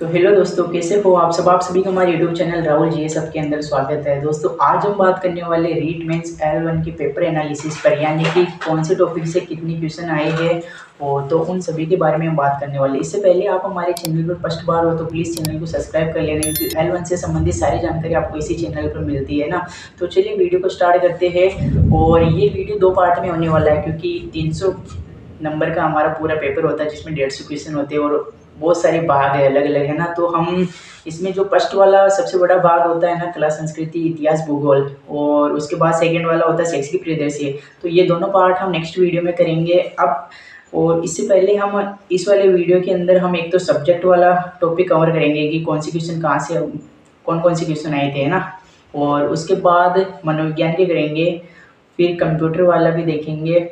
तो हेलो दोस्तों, कैसे हो आप सब। आप सभी का हमारे यूट्यूब चैनल राहुल जी सब के अंदर स्वागत है। दोस्तों आज हम बात करने वाले रीट मेंस L1 के पेपर एनालिसिस पर, यानी कि कौन से टॉपिक से कितनी क्वेश्चन आए हैं और तो उन सभी के बारे में हम बात करने वाले। इससे पहले आप हमारे चैनल पर फर्स्ट बार हो तो प्लीज़ चैनल को सब्सक्राइब कर लेना, क्योंकि L1 से संबंधित सारी जानकारी आपको इसी चैनल पर मिलती है ना। तो चलिए वीडियो को स्टार्ट करते हैं। और ये वीडियो 2 पार्ट में होने वाला है, क्योंकि 300 नंबर का हमारा पूरा पेपर होता है, जिसमें 150 क्वेश्चन होते हैं और बहुत सारे भाग है, अलग अलग है ना। तो हम इसमें जो फर्स्ट वाला सबसे बड़ा भाग होता है ना, कला संस्कृति इतिहास भूगोल, और उसके बाद सेकंड वाला होता है शैक्षिक परिदृश्य। तो ये दोनों पार्ट हम नेक्स्ट वीडियो में करेंगे अब। और इससे पहले हम इस वाले वीडियो के अंदर हम एक तो सब्जेक्ट वाला टॉपिक कवर करेंगे कि कौन सी क्वेश्चन कहाँ से, कौन कौन से क्वेश्चन आए थे ना। और उसके बाद मनोविज्ञान के करेंगे, फिर कंप्यूटर वाला भी देखेंगे,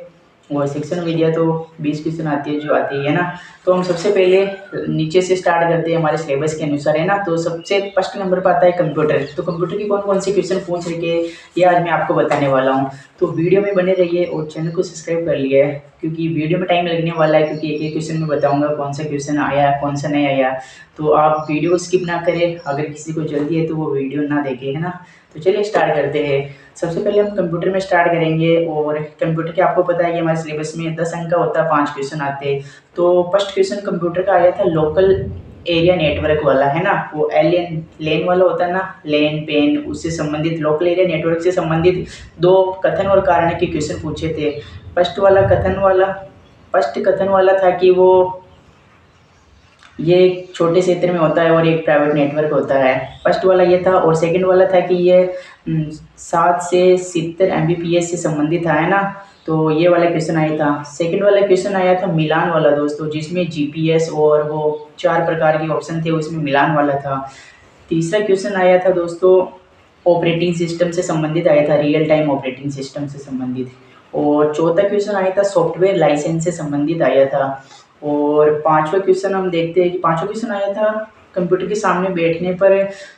और शिक्षण विद्या तो 20 क्वेश्चन आती है जो आती है ना। तो हम सबसे पहले नीचे से स्टार्ट करते हैं हमारे सिलेबस के अनुसार, है ना। तो सबसे फर्स्ट नंबर पर आता है कंप्यूटर। तो कंप्यूटर की कौन कौन से क्वेश्चन पूछ रखे ये आज मैं आपको बताने वाला हूँ। तो वीडियो में बने रहिए और चैनल को सब्सक्राइब कर लिया है, क्योंकि वीडियो में टाइम लगने वाला है, क्योंकि एक एक क्वेश्चन में बताऊंगा कौन सा क्वेश्चन आया कौन सा नहीं आया। तो आप वीडियो को स्किप ना करें, अगर किसी को जल्दी है तो वो वीडियो ना देखे, है ना। तो चलिए स्टार्ट करते हैं। सबसे पहले हम कंप्यूटर में स्टार्ट करेंगे। और कंप्यूटर के आपको पता है कि हमारे सिलेबस में 10 अंक का होता है, 5 क्वेश्चन आते हैं। तो फर्स्ट क्वेश्चन कंप्यूटर का आया था लोकल एरिया नेटवर्क वाला, है ना। वो एलियन लेन वाला होता है ना, लेन पेन, उससे संबंधित लोकल एरिया नेटवर्क से संबंधित 2 कथन और कारण के क्वेश्चन पूछे थे। फर्स्ट कथन वाला था कि वो ये एक छोटे क्षेत्र में होता है और एक प्राइवेट नेटवर्क होता है। फर्स्ट वाला ये था। और सेकंड वाला था कि ये 7 से 70 Mbps से संबंधित है ना। तो ये वाला क्वेश्चन आया था। सेकंड वाला क्वेश्चन आया था मिलान वाला दोस्तों, जिसमें जीपीएस और वो 4 प्रकार के ऑप्शन थे, उसमें मिलान वाला था। तीसरा क्वेश्चन आया था दोस्तों ऑपरेटिंग सिस्टम से संबंधित आया था, रियल टाइम ऑपरेटिंग सिस्टम से संबंधित। और चौथा क्वेश्चन आया था सॉफ्टवेयर लाइसेंस से संबंधित आया था। और पांचवा क्वेश्चन हम देखते हैं कि पांचवा क्वेश्चन आया था कंप्यूटर के सामने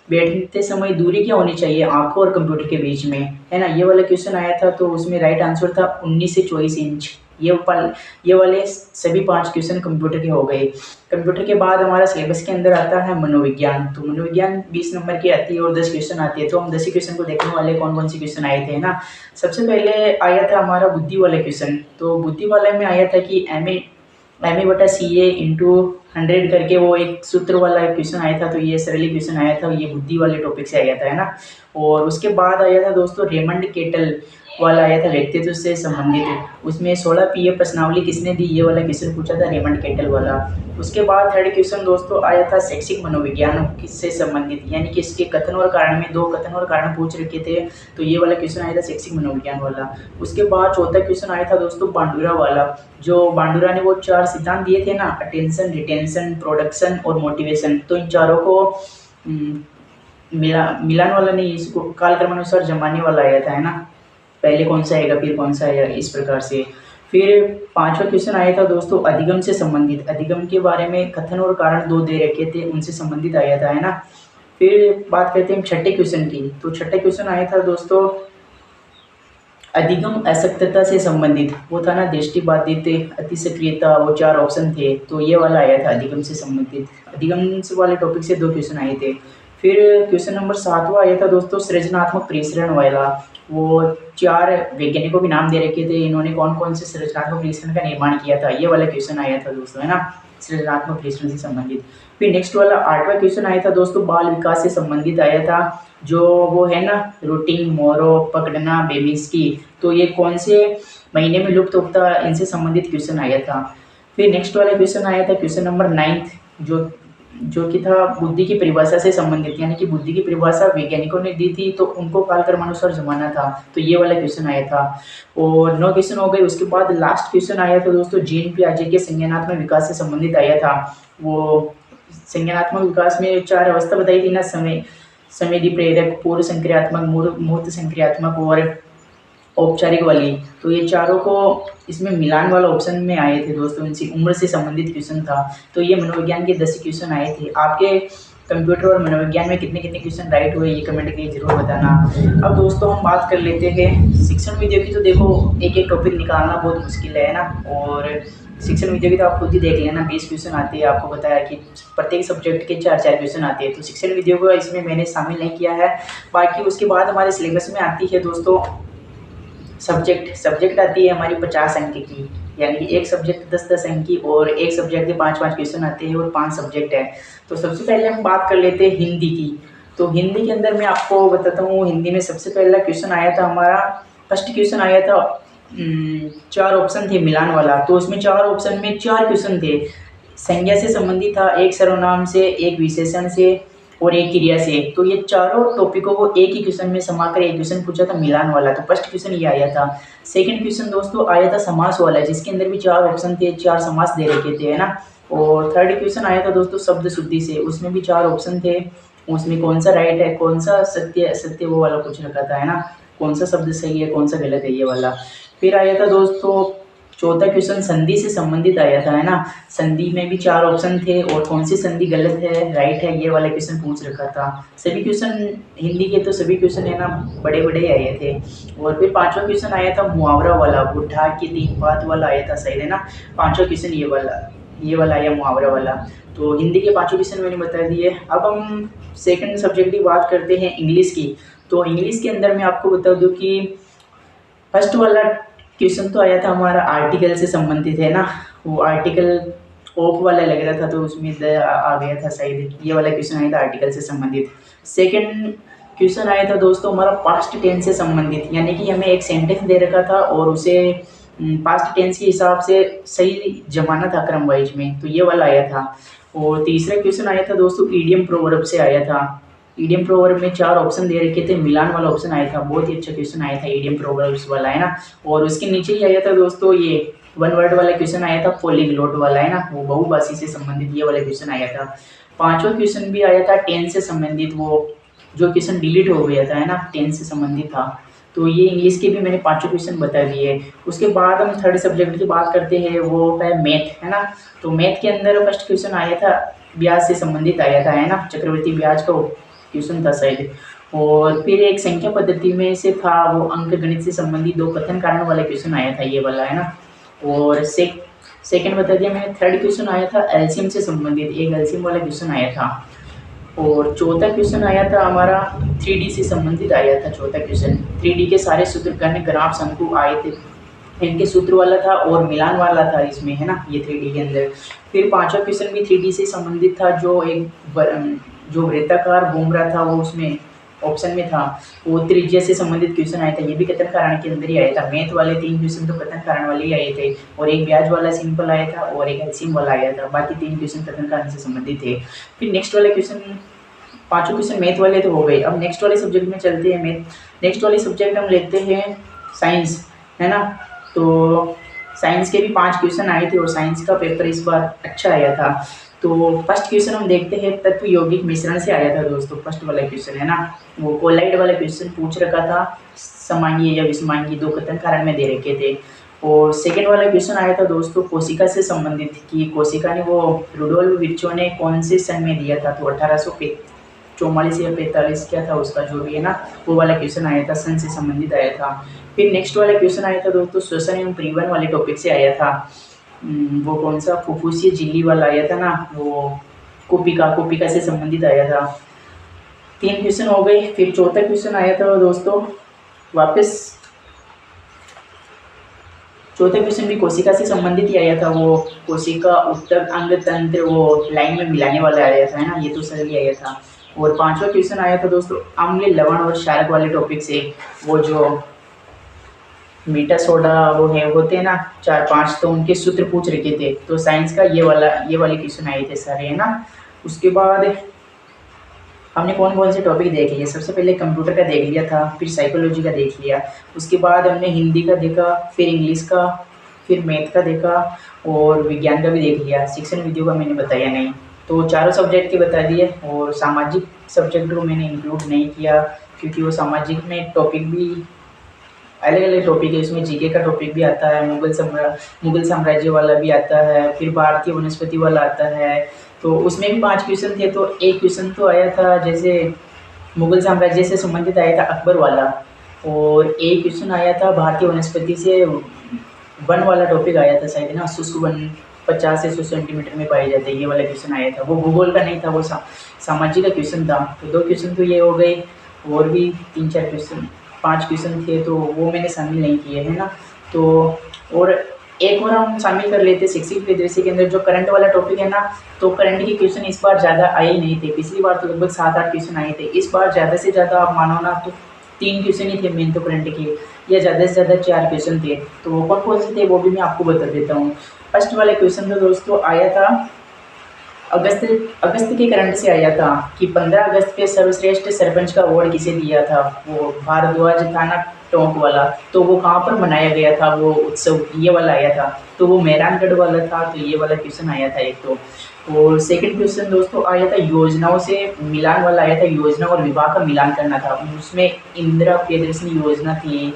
बैठते समय दूरी क्या होनी चाहिए आंखों और कंप्यूटर के बीच में, है ना। ये वाला क्वेश्चन आया था। तो उसमें राइट आंसर था 19 से 24 इंच। ये वाले सभी 5 क्वेश्चन कंप्यूटर के हो गए। कंप्यूटर के बाद हमारा सिलेबस के अंदर आता है मनोविज्ञान। तो मनोविज्ञान 20 नंबर की आती है और 10 क्वेश्चन आती है। तो हम 10 ही क्वेश्चन को देखने वाले कौन कौन से क्वेश्चन आए थे ना। सबसे पहले आया था हमारा बुद्धि वाला क्वेश्चन। तो बुद्धि वाले में आया था कि MA/CA इंटू 100 करके वो एक सूत्र वाला क्वेश्चन आया था। तो ये सरली क्वेश्चन आया था, ये बुद्धि वाले टॉपिक से आया था, है ना। और उसके बाद आया था दोस्तों रेमंड केटल वाला आया था व्यक्तित्व से संबंधित। उसमें 16 पीए प्रश्नावली किसने दी, ये वाला क्वेश्चन पूछा था रेमंड केटल वाला। उसके बाद थर्ड क्वेश्चन दोस्तों आया था शैक्षिक मनोविज्ञान किससे संबंधित, यानी कि इसके कथन और कारण में 2 कथन और कारण पूछ रखे थे। तो ये वाला क्वेश्चन आया था शैक्षिक मनोविज्ञान वाला। उसके बाद चौथा क्वेश्चन आया था दोस्तों बांडुरा वाला। जो बांडुरा ने वो 4 सिद्धांत दिए थे ना, अटेंशन, रिटेंशन, प्रोडक्शन और मोटिवेशन। तो इन चारों को मिलान वाला नहीं, इसको कालक्रमानुसार जमाने वाला आया था, है ना। पहले कौन सा आएगा फिर कौन सा आएगा, इस प्रकार से। फिर पांचवा क्वेश्चन आया था दोस्तों अधिगम से संबंधित। अधिगम के बारे में कथन और कारण 2 दे रखे थे, उनसे संबंधित आया था, है ना। फिर बात करते हैं छठे क्वेश्चन की। तो छठे क्वेश्चन आया था दोस्तों अधिगम अशक्तता से संबंधित। वो था ना दृष्टि बाधित, अति सक्रियता, वो 4 ऑप्शन थे। तो ये वाला आया था अधिगम से संबंधित। अधिगम से वाले टॉपिक से 2 क्वेश्चन आए थे। फिर क्वेश्चन नंबर 7वां आया था दोस्तों सृजनात्मक परिसरण वाला। वो 4 वैज्ञानिकों के नाम दे रखे थे, इन्होंने कौन कौन से सृजनात्मक परिसरण का निर्माण किया था। ये वाला क्वेश्चन आया था दोस्तों, है ना, सृजनात्मक परिसरण से संबंधित। फिर नेक्स्ट वाला 8वां क्वेश्चन आया था दोस्तों बाल विकास से संबंधित आया था। जो वो है ना रूटिंग, मोरो, पकड़ना, बेबिस्की। तो ये कौन से महीने में लुप्त होता है, इनसे संबंधित क्वेश्चन आया था। फिर नेक्स्ट वाला क्वेश्चन आया था क्वेश्चन नंबर 9 जो कि था बुद्धि की परिभाषा से संबंधित, यानी कि बुद्धि की परिभाषा वैज्ञानिकों ने दी थी, तो उनको कालक्रमानुसार जमाना था। तो ये वाला क्वेश्चन आया था। और 9 क्वेश्चन हो गए। उसके बाद लास्ट क्वेश्चन आया था दोस्तों जीन पियाजे के संज्ञानात्मक विकास से संबंधित आया था। वो संज्ञानात्मक विकास में 4 अवस्था बताई थी ना, संवेदी प्रेरक, पूर्व संक्रियात्मक, मूर्त संक्रियात्मक और औपचारिक वाली। तो ये चारों को इसमें मिलान वाला ऑप्शन में आए थे दोस्तों, इनसे उम्र से संबंधित क्वेश्चन था। तो ये मनोविज्ञान के 10 क्वेश्चन आए थे। आपके कंप्यूटर और मनोविज्ञान में कितने कितने क्वेश्चन राइट हुए ये कमेंट करके जरूर बताना। अब दोस्तों हम बात कर लेते हैं शिक्षण विद्या की। तो देखो एक एक टॉपिक निकालना बहुत मुश्किल है ना। और शिक्षण विद्या की तो आप खुद ही देख लेना, 20 क्वेश्चन आते हैं। आपको बताया कि प्रत्येक सब्जेक्ट के 4-4 क्वेश्चन आते हैं। तो शिक्षण विद्या को इसमें मैंने शामिल नहीं किया है। बाकी उसके बाद हमारे सिलेबस में आती है दोस्तों सब्जेक्ट आती है हमारी 50 अंक की, यानी कि एक सब्जेक्ट 10-10 अंक की, और एक सब्जेक्ट के 5-5 क्वेश्चन आते हैं और 5 सब्जेक्ट है। तो सबसे पहले हम बात कर लेते हैं हिंदी की। तो हिंदी के अंदर मैं आपको बताता हूँ, हिंदी में सबसे पहला क्वेश्चन आया था हमारा, फर्स्ट क्वेश्चन आया था 4 ऑप्शन थे मिलान वाला। तो उसमें 4 ऑप्शन में 4 क्वेश्चन थे, संज्ञा से संबंधित था, एक सर्वनाम से, एक विशेषण से और एक क्रिया से। तो ये चारों टॉपिकों को एक ही क्वेश्चन में समाकर एक क्वेश्चन पूछा था मिलान वाला। तो फर्स्ट क्वेश्चन ये आया था। सेकंड क्वेश्चन दोस्तों आया था समास वाला, जिसके अंदर भी 4 ऑप्शन थे, 4 समास दे रखे थे, है ना। और थर्ड क्वेश्चन आया था दोस्तों शब्द शुद्धि से, उसमें भी 4 ऑप्शन थे, उसमें कौन सा राइट है, कौन सा सत्य वो वाला पूछ रखा था, है ना, कौन सा शब्द सही है, कौन सा गलत है, ये वाला। फिर आया था दोस्तों चौथा क्वेश्चन संधि से संबंधित आया था, है ना। संधि में भी 4 ऑप्शन थे और कौन सी संधि गलत है, राइट है, ये वाला क्वेश्चन पूछ रखा था। सभी क्वेश्चन हिंदी के, तो सभी क्वेश्चन है ना बड़े बड़े आए थे। और फिर पांचवा क्वेश्चन आया था मुहावरा वाला, बुढ़ा की 3 बात वाला आया था, सही है ना। पांचवा क्वेश्चन ये वाला आया मुहावरा वाला। तो हिंदी के 5 क्वेश्चन मैंने बता दिए। अब हम सेकंड सब्जेक्ट की बात करते हैं इंग्लिश की। तो इंग्लिश के अंदर मैं आपको बता दूं कि फर्स्ट वाला क्वेश्चन तो आया था हमारा आर्टिकल से संबंधित, है ना। वो आर्टिकल ऑफ वाला लग रहा था, तो उसमें द आ गया था शायद, ये वाला क्वेश्चन आया था आर्टिकल से संबंधित। सेकंड क्वेश्चन आया था दोस्तों हमारा पास्ट टेंस से संबंधित, यानी कि हमें एक सेंटेंस दे रखा था और उसे पास्ट टेंस के हिसाब से सही जमाना था क्रम वाइज में, तो ये वाला आया था। और तीसरा क्वेश्चन आया था दोस्तों ईडियम प्रोवर्ब से आया था। ईडियम प्रोवर्ब में 4 ऑप्शन दे रखे थे, मिलान वाला ऑप्शन आया था, बहुत ही अच्छा क्वेश्चन आया था ईडियम प्रोवर्ब्स वाला, है ना। और उसके नीचे ही आया था दोस्तों ये 1 वर्ड वाला क्वेश्चन आया था, पॉलीग्लॉट वाला, है ना, वो बहुभाषी से संबंधित ये वाला क्वेश्चन आया था। पांचवा क्वेश्चन भी आया था टेंस से संबंधित, वो जो क्वेश्चन डिलीट हो गया था, है ना, टेंस से संबंधित था। तो ये इंग्लिश के भी मैंने 5 क्वेश्चन बता दिए। उसके बाद हम थर्ड सब्जेक्ट की बात करते हैं, वो है मैथ, है ना। तो मैथ के अंदर फर्स्ट क्वेश्चन आया था ब्याज से संबंधित आया था, है ना, चक्रवृद्धि ब्याज का क्वेश्चन था शायद। और फिर एक संख्या पद्धति में से था वो अंक गणित से संबंधित 2 कथन कारण वाला क्वेश्चन आया था, ये वाला, है ना। और सेकंड बता दिया मैंने। थर्ड क्वेश्चन आया था एलसीएम से संबंधित, एक एलसीएम वाला क्वेश्चन आया था। और चौथा क्वेश्चन आया था हमारा 3D से संबंधित आया था। चौथा क्वेश्चन 3D के सारे सूत्र कर्ण ग्राफ शंकु आए थे, इनके सूत्र वाला था और मिलान वाला था इसमें, है ना, ये 3D के अंदर। फिर पांचवा क्वेश्चन भी 3D से संबंधित था, जो वृत्ताकार घूम रहा था वो उसमें ऑप्शन में था, वो त्रिज्या से संबंधित क्वेश्चन आया था, ये भी कथन कारण के अंदर ही आया था। मैथ वाले 3 क्वेश्चन तो कथन कारण वाले ही आए थे, और एक ब्याज वाला सिंपल आया था और एक एलसीएम वाला आया था, बाकी 3 क्वेश्चन कथन कारण से संबंधित थे। फिर नेक्स्ट वाले क्वेश्चन, 5 क्वेश्चन मैथ वाले तो हो गए। अब नेक्स्ट वाले सब्जेक्ट में चलते हैं। नेक्स्ट वाले सब्जेक्ट हम लेते हैं साइंस, है ना। तो साइंस के भी 5 क्वेश्चन आए थे और साइंस का पेपर इस बार अच्छा आया था। तो फर्स्ट क्वेश्चन हम देखते हैं तत्व यौगिक मिश्रण से आया था दोस्तों, फर्स्ट वाला क्वेश्चन, है ना। वो कोलाइड वाला क्वेश्चन पूछ रखा था, समांगी या विषमांगी 2 कथन कारण में दे रखे थे। और सेकेंड वाला क्वेश्चन आया था दोस्तों कोशिका से संबंधित, कि कोशिका ने वो रुडोल्फ विर्चो ने कौन से सन में दिया था, तो 1844 या 45 क्या था उसका जो भी है ना, वो वाला क्वेश्चन आया था, सन से संबंधित आया था। फिर नेक्स्ट वाला क्वेश्चन आया था दोस्तों श्वसन एवं परिवहन वाले टॉपिक से आया था। वो कौन सा फुफ्फुसीय झिल्ली वाला आया था ना, वो कुपिका से संबंधित आया था। 3 क्वेश्चन हो गए। फिर चौथा क्वेश्चन आया था दोस्तों वापस, चौथा क्वेश्चन भी कोशिका से संबंधित ही आया था, वो कोशिका उत्तक अंग तंत्र वो लाइन में मिलाने वाला आया था, है ना, ये तो सर ही आया था। और 5वां क्वेश्चन आया था दोस्तों अम्ल लवण और क्षारक वाले टॉपिक से, वो जो मीठा सोडा वो है होते हैं ना 4-5, तो उनके सूत्र पूछ रखे थे। तो साइंस का ये वाले क्वेश्चन आए थे सारे, है ना। उसके बाद हमने कौन कौन से टॉपिक देख लिए, सबसे पहले कंप्यूटर का देख लिया था, फिर साइकोलॉजी का देख लिया, उसके बाद हमने हिंदी का देखा, फिर इंग्लिश का, फिर मैथ का देखा और विज्ञान का भी देख लिया। शिक्षण विधियों का मैंने बताया नहीं, तो चारों सब्जेक्ट के बता दिए। और सामाजिक सब्जेक्ट को मैंने इंक्लूड नहीं किया, क्योंकि वो सामाजिक में टॉपिक भी अलग अलग टॉपिक है, इसमें जीके का टॉपिक भी आता है, मुगल साम्राज्य वाला भी आता है, फिर भारतीय वनस्पति वाला आता है। तो उसमें भी 5 क्वेश्चन थे। तो एक क्वेश्चन तो आया था जैसे मुगल साम्राज्य से संबंधित आया था अकबर वाला, और एक क्वेश्चन आया था भारतीय वनस्पति से वन वाला टॉपिक आया था शायद ना, शुष्क वन 50 से 100 सेंटीमीटर में पाए जाते हैं, ये वाला क्वेश्चन आया था। वो भूगोल का नहीं था, वो सामाजिक का क्वेश्चन था। तो 2 क्वेश्चन तो ये हो गए, और भी 3-4 क्वेश्चन 5 क्वेश्चन थे, तो वो मैंने शामिल नहीं किए है ना। तो और एक और हम शामिल कर लेते शैक्षिक परिदृश्य के अंदर जो करंट वाला टॉपिक है ना। तो करंट के क्वेश्चन इस बार ज़्यादा आए ही नहीं थे, पिछली बार तो लगभग 7-8 क्वेश्चन आए थे। इस बार ज़्यादा से ज़्यादा आप मानो ना तो 3 क्वेश्चन ही थे मेन तो करंट के, या ज़्यादा से ज़्यादा 4 क्वेश्चन थे। तो वो कौन कौन से थे वो भी मैं आपको बता देता हूँ। फर्स्ट वाला क्वेश्चन तो दोस्तों आया था अगस्त के करंट से आया था कि 15 अगस्त पे सर्वश्रेष्ठ सरपंच का अवार्ड किसे दिया था। वो भारद्वाज थाना टोंक वाला, तो वो कहाँ पर मनाया गया था वो उत्सव, ये वाला आया था। तो वो मेहरानगढ़ वाला था, तो ये वाला क्वेश्चन आया था एक तो। और सेकंड क्वेश्चन दोस्तों आया था योजनाओं से मिलान वाला आया था, योजना और विभाग का मिलान करना था। उसमें इंदिरा प्रियदर्शनी योजना थी,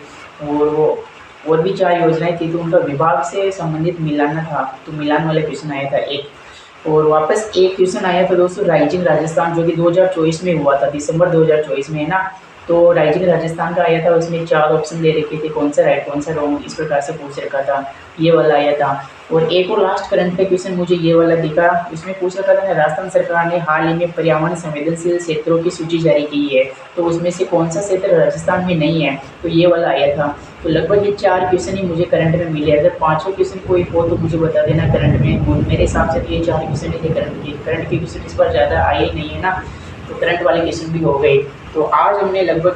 और भी 4 योजनाएं थी, तो उनका विभाग से संबंधित मिलाना था, तो मिलान वाला क्वेश्चन आया था एक। और वापस एक क्वेश्चन आया था दोस्तों राइजिंग राजस्थान, जो कि 2024 में हुआ था, दिसंबर 2024 में है ना। तो राइजिंग राजस्थान का आया था, उसमें 4 ऑप्शन दे रखे थे, कौन सा राइट कौन सा रॉन्ग, इस प्रकार से पूछ रखा था, ये वाला आया था। और एक और लास्ट करंट का क्वेश्चन मुझे ये वाला दिखा, इसमें पूछ रखा था राजस्थान सरकार ने हाल ही में पर्यावरण संवेदनशील क्षेत्रों की सूची जारी की है, तो उसमें से कौन सा क्षेत्र राजस्थान में नहीं है, तो ये वाला आया था। तो लगभग ये 4 क्वेश्चन ही मुझे करंट में मिले। अगर 5वां क्वेश्चन कोई हो तो मुझे बता देना करंट में, और मेरे हिसाब से तो ये 4 क्वेश्चन ही थे करंट के क्वेश्चन इस बार ज़्यादा आए ही नहीं है ना, तो करंट वाले क्वेश्चन भी हो गए। तो आज हमने लगभग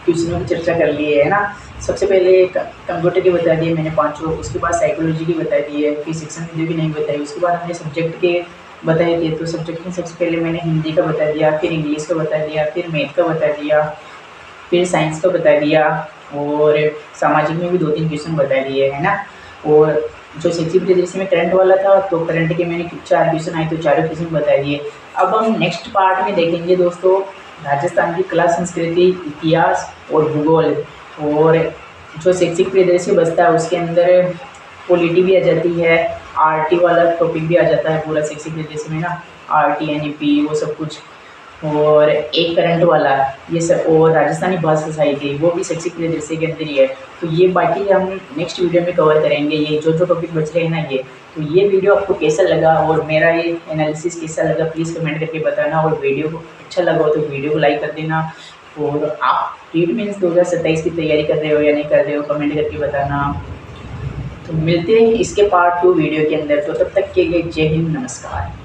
क्वेश्चनों की चर्चा कर ली है ना। सबसे पहले कंप्यूटर के बता दिए मैंने 5, उसके बाद साइकोलॉजी की बता दी है, फिर शिक्षण विधि भी नहीं बताई, उसके बाद हमने सब्जेक्ट के बताए थे। तो सब्जेक्ट में सबसे पहले मैंने हिंदी का बता दिया, फिर इंग्लिश का बता दिया, फिर मैथ का बता दिया, फिर साइंस का बता दिया, और सामाजिक में भी 2-3 क्वेश्चन बता दिए है ना। और जो शैक्षिक परिदृश्य में करंट वाला था, तो करंट के मैंने 4 क्वेश्चन आए, तो 4 क्वेश्चन बता दिए। अब हम नेक्स्ट पार्ट में देखेंगे दोस्तों राजस्थान की कला संस्कृति, इतिहास और भूगोल। और जो शैक्षिक परिदृश्य बचता है उसके अंदर पॉलिटी भी आ जाती है, आरटी वाला टॉपिक भी आ जाता है पूरा शैक्षिक परिदृश्य में ना, आरटी एनईपी वो सब कुछ, और एक करंट वाला ये सब, और राजस्थानी भाषा सोसाइटी वो भी शैक्षिक परिदृश्य के अंदर ही है। तो ये बाकी हम नेक्स्ट वीडियो में कवर करेंगे, ये जो टॉपिक बच रहे हैं ना ये। तो ये वीडियो आपको कैसा लगा और मेरा ये एनालिसिस कैसा लगा प्लीज़ कमेंट करके बताना, और वीडियो को अच्छा लगा हो तो वीडियो को लाइक कर देना। और आप रीट मीन्स 2027 की तैयारी कर रहे हो या नहीं कर रहे हो कमेंट करके बताना। तो मिलते हैं इसके पार्ट 2 वीडियो के अंदर, तो तब तक के लिए जय हिंद, नमस्कार।